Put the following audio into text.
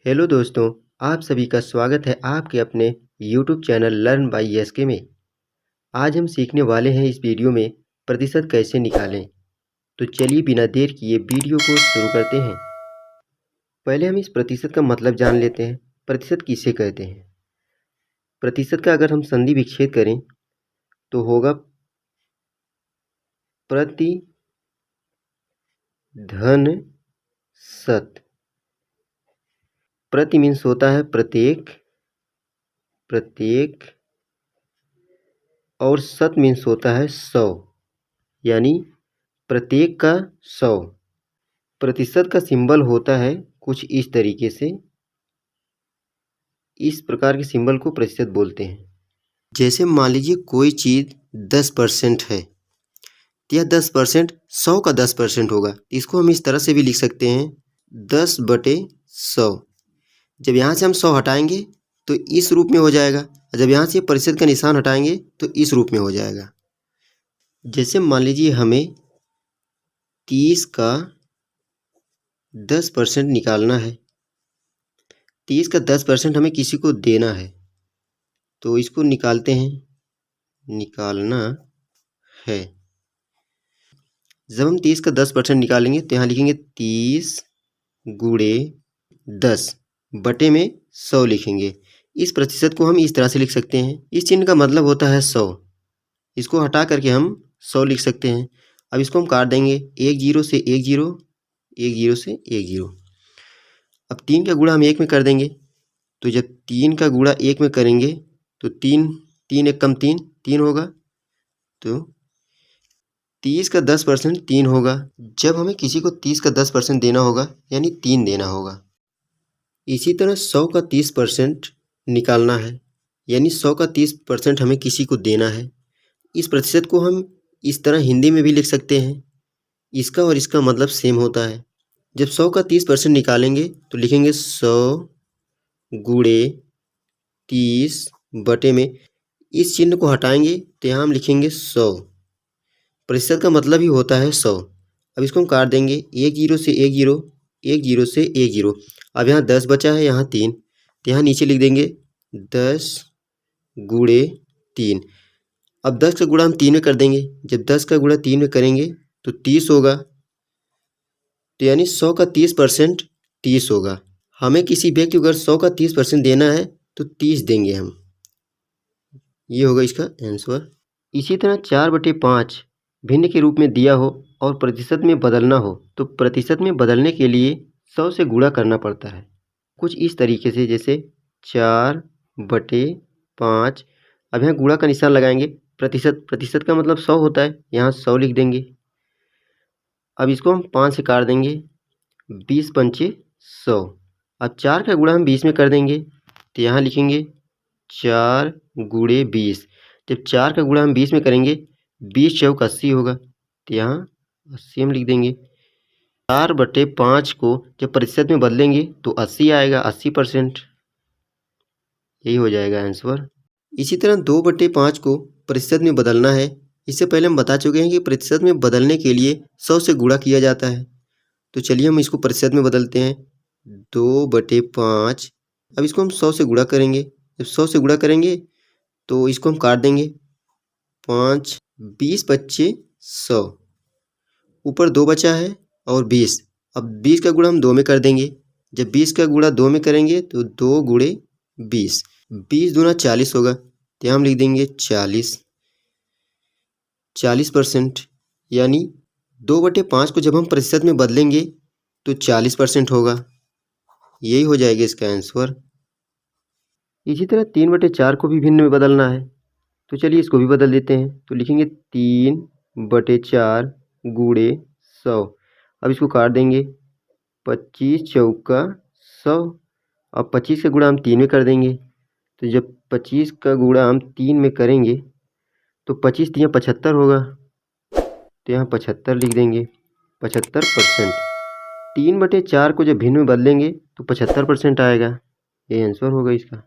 Hello दोस्तों, आप सभी का स्वागत है आपके अपने YouTube channel learn by SK में। आज हम सीखने वाले हैं इस वीडियो में प्रतिशत कैसे निकालें। तो चलिए बिना देर किए वीडियो को शुरू करते हैं। पहले हम इस प्रतिशत का मतलब जान लेते हैं। प्रतिशत किसे कहते हैं? प्रतिशत का अगर हम संधि विच्छेद करें तो होगा प्रति धन शत। प्रति मीन्स होता है प्रत्येक, और शत मीन्स होता है 100, यानी प्रत्येक का 100। प्रतिशत का सिंबल होता है कुछ इस तरीके से। इस प्रकार के सिंबल को प्रतिशत बोलते हैं। जैसे मान लीजिए कोई चीज़ 10% है, तो यह 10% 100 का 10% होगा। इसको हम इस तरह से भी लिख सकते हैं 10/100। जब यहाँ से हम 100 हटाएंगे तो इस रूप में हो जाएगा, और जब यहाँ से प्रतिशत का निशान हटाएंगे तो इस रूप में हो जाएगा। जैसे मान लीजिए हमें 30 का 10% निकालना है। 30 का 10% हमें किसी को देना है, तो इसको निकालते हैं, निकालना है। जब हम 30 का 10% निकालेंगे तो यहाँ लिखेंगे 30 गुणे 10 बटे में 100 लिखेंगे। इस प्रतिशत को हम इस तरह से लिख सकते हैं। इस चिन्ह का मतलब होता है 100। इसको हटा करके हम 100 लिख सकते हैं। अब इसको हम काट देंगे, 1 0 से 1 0, 1 0 से 1 0। अब 3 का गुणा हम 1 में कर देंगे, तो जब 3 का गुणा 1 में करेंगे तो 3 3 1 कम 3 3 होगा, तो 30 का 10% 3 होगा। जब हमें किसी को 30 का 10% देना होगा यानी 3 देना होगा। इसी तरह 100 का 30% निकालना है, यानी 100 का 30% हमें किसी को देना है। इस प्रतिशत को हम इस तरह हिंदी में भी लिख सकते हैं। इसका और इसका मतलब सेम होता है। जब 100 का 30% निकालेंगे तो लिखेंगे 100 गुणे 30 बटे में, इस चिन्ह को हटाएंगे तो यहाँ हम लिखेंगे 100। प्रतिशत का मतलब ही होता है 100। अब इसको हम काट देंगे, 1 0 से 1 0, 1 0 से 1 0। अब यहाँ 10 बचा है, यहाँ 3, तो यहाँ नीचे लिख देंगे 10 गुणे 3। अब 10 का गुणा हम 3 में कर देंगे। जब 10 का गुणा 3 में करेंगे तो 30 होगा, तो यानी 100 का 30% 30 होगा। हमें किसी व्यक्ति को अगर 100 का 30% देना है तो 30 देंगे हम। ये होगा इसका आंसर। इसी तरह 4/5 भिन्न के रूप में दिया हो और प्रतिशत में बदलना हो तो प्रतिशत में बदलने के लिए 100 से गुणा करना पड़ता है। कुछ इस तरीके से, जैसे 4/5। अब यहाँ गुणा का निशान लगाएंगे। प्रतिशत का मतलब 100 होता है, यहाँ 100 लिख देंगे। अब इसको हम 5 से काट देंगे, 20 पंचे 100। अब 4 का गुणा हम 20 में कर देंगे, तो यहाँ लिखेंगे 4 गुणे 20। जब 4 का गुणा हम 20 में करेंगे, 20 चौक 80 होगा, तो यहाँ 80 हम लिख देंगे। 4/5 को जब प्रतिशत में बदलेंगे तो 80 आएगा, 80%। यही हो जाएगा आंसर। इसी तरह 2/5 को प्रतिशत में बदलना है। इससे पहले हम बता चुके हैं कि प्रतिशत में बदलने के लिए 100 से गुणा किया जाता है। तो चलिए हम इसको प्रतिशत में बदलते हैं, 2/5। अब इसको हम 100 से गुणा करेंगे। जब 100 से गुणा करेंगे तो इसको हम काट देंगे, 5 20 बच्चे 100, ऊपर 2 बचा है और 20। अब 20 का गुणा हम 2 में कर देंगे। जब 20 का गुणा 2 में करेंगे तो 2 गुणे 20, 20 दूना 40 होगा, तो हम लिख देंगे 40%। यानी 2/5 को जब हम प्रतिशत में बदलेंगे तो 40% होगा। यही हो जाएगा इसका आंसर। इसी तरह 3/4 को भी भिन्न में बदलना है, तो चलिए इसको भी बदल देते हैं। तो लिखेंगे 3/4 गुणे 100। अब इसको काट देंगे, 25 चौका 100। अब 25 का गुणा हम 3 में कर देंगे, तो जब 25 का गुणा हम 3 में करेंगे तो 25 3 75 होगा, तो यहाँ 75 लिख देंगे, 75%। 3/4 को जब भिन्न में बदलेंगे तो 75% आएगा। ये आंसर होगा इसका।